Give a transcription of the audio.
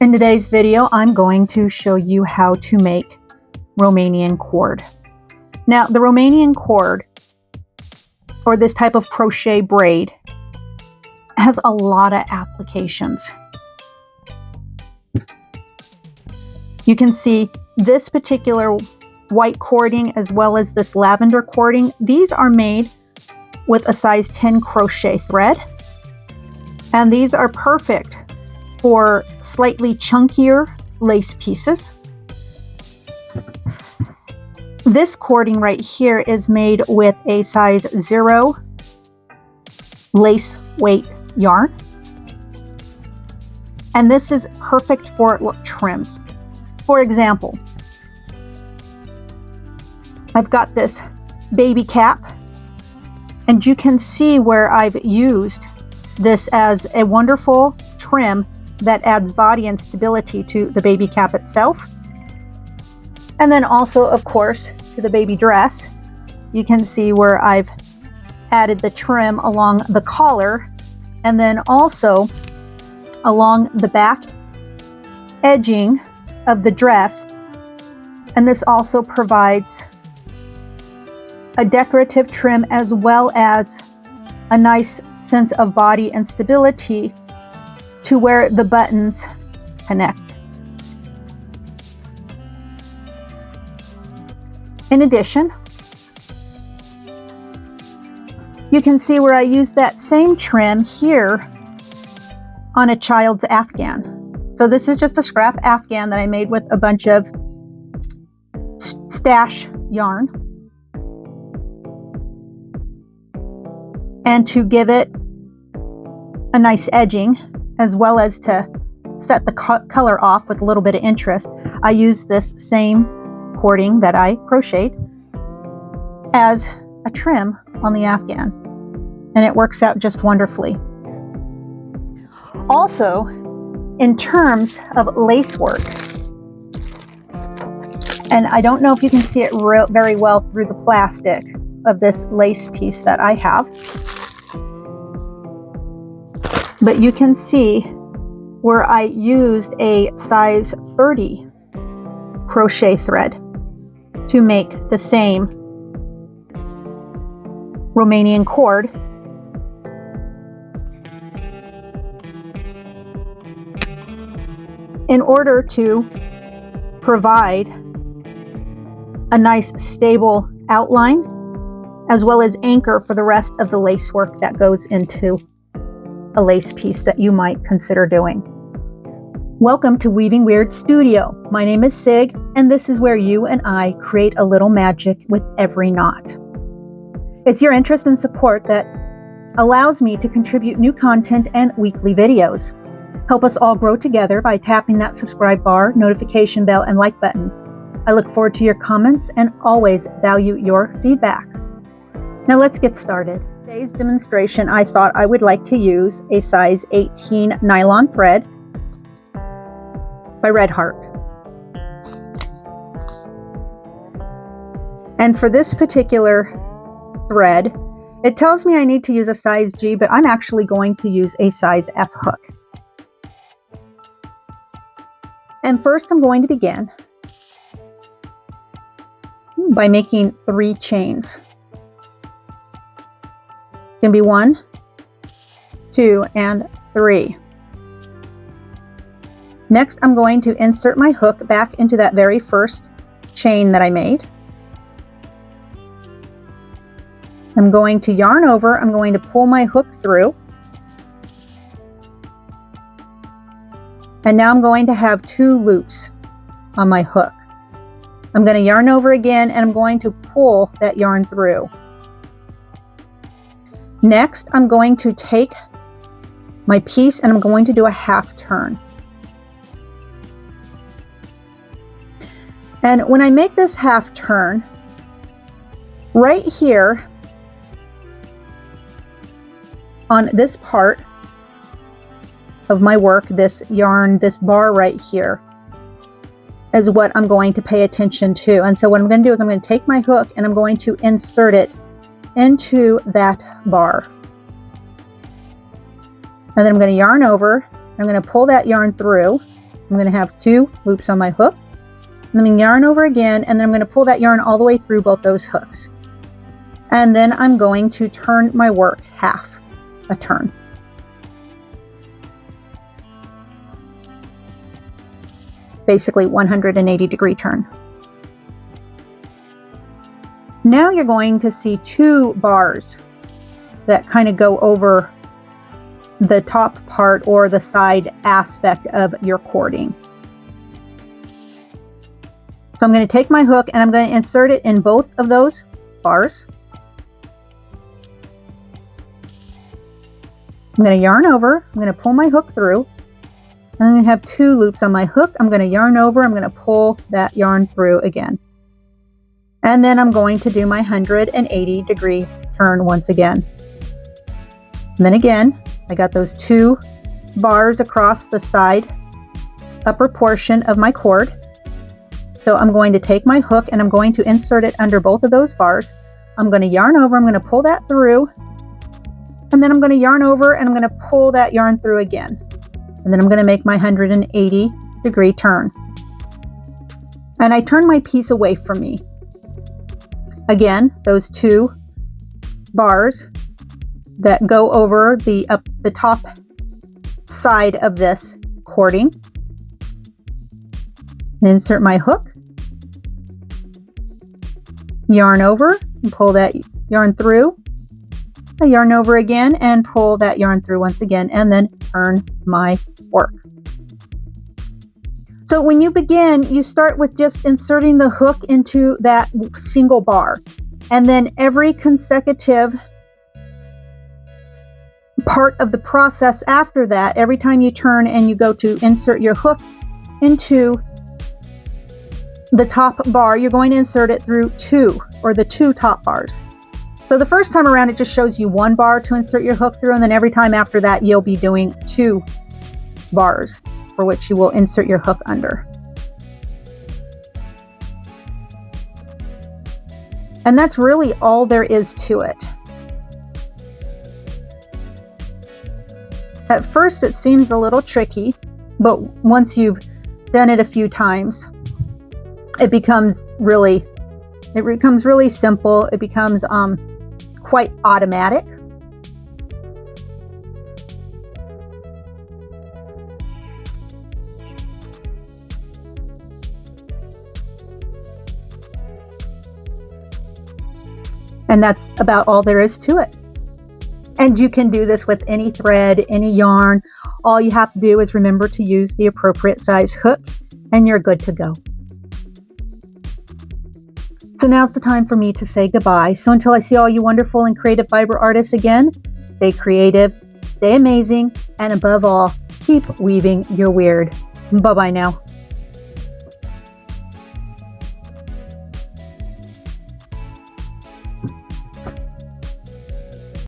In today's video, I'm going to show you how to make Romanian cord. Now, the Romanian cord, or this type of crochet braid, has a lot of applications. You can see this particular white cording as well as this lavender cording. These are made with a size 10 crochet thread, and these are perfect for slightly chunkier lace pieces. This cording right here is made with a size 0 lace weight yarn, and this is perfect for trims. For example, I've got this baby cap, and you can see where I've used this as a wonderful trim that adds body and stability to the baby cap itself. And then also, of course, to the baby dress, you can see where I've added the trim along the collar and then also along the back edging of the dress. And this also provides a decorative trim as well as a nice sense of body and stability to where the buttons connect. In addition, you can see where I use that same trim here on a child's afghan. So this is just a scrap afghan that I made with a bunch of stash yarn. And to give it a nice edging, as well as to set the color off with a little bit of interest, I use this same cording that I crocheted as a trim on the afghan, and it works out just wonderfully. Also, in terms of lace work, and I don't know if you can see it very well through the plastic of this lace piece that I have, but you can see where I used a size 30 crochet thread to make the same Romanian cord. In order to provide a nice stable outline as well as anchor for the rest of the lace work that goes into a lace piece that you might consider doing. Welcome to Weaving Weird Studio. My name is Sig, and this is where you and I create a little magic with every knot. It's your interest and support that allows me to contribute new content and weekly videos. Help us all grow together by tapping that subscribe bar, notification bell, and like buttons. I look forward to your comments and always value your feedback. Now let's get started. Today's demonstration, I thought I would like to use a size 18 nylon thread by Red Heart. And for this particular thread, it tells me I need to use a size G, but I'm actually going to use a size F hook. And first I'm going to begin by making 3 chains. It's going to be 1, 2, and 3. Next, I'm going to insert my hook back into that very first chain that I made. I'm going to yarn over. I'm going to pull my hook through. And now I'm going to have 2 loops on my hook. I'm going to yarn over again, and I'm going to pull that yarn through. Next, I'm going to take my piece and I'm going to do a half turn. And when I make this half turn, right here on this part of my work, this yarn, this bar right here, is what I'm going to pay attention to. And so what I'm going to do is I'm going to take my hook and I'm going to insert it into that bar. And then I'm going to yarn over, I'm going to pull that yarn through, I'm going to have 2 loops on my hook. Let me yarn over again, and then I'm going to pull that yarn all the way through both those hooks. And then I'm going to turn my work half a turn. Basically 180-degree turn. Now you're going to see 2 bars that kind of go over the top part or the side aspect of your cording. So I'm going to take my hook and I'm going to insert it in both of those bars. I'm going to yarn over, I'm going to pull my hook through. I'm going to have 2 loops on my hook. I'm going to yarn over, I'm going to pull that yarn through again. And then I'm going to do my 180-degree turn once again. And then again, I got those 2 bars across the side upper portion of my cord. So I'm going to take my hook and I'm going to insert it under both of those bars. I'm going to yarn over, I'm going to pull that through, and then I'm going to yarn over and I'm going to pull that yarn through again. And then I'm going to make my 180-degree turn. And I turn my piece away from me. Again, those 2 bars that go over the top side of this cording. Insert my hook, yarn over and pull that yarn through. I yarn over again and pull that yarn through once again, and then turn my work. So when you begin, you start with just inserting the hook into that single bar, and then every consecutive part of the process after that, every time you turn and you go to insert your hook into the top bar, you're going to insert it through 2 top bars. So the first time around, it just shows you 1 bar to insert your hook through, and then every time after that, you'll be doing 2 bars for which you will insert your hook under. And that's really all there is to it. At first, it seems a little tricky, but once you've done it a few times, it becomes really simple. It becomes quite automatic. And that's about all there is to it. And you can do this with any thread, any yarn. All you have to do is remember to use the appropriate size hook, and you're good to go. So now's the time for me to say goodbye. So until I see all you wonderful and creative fiber artists again, stay creative, stay amazing, and above all, keep weaving your weird. Bye-bye now.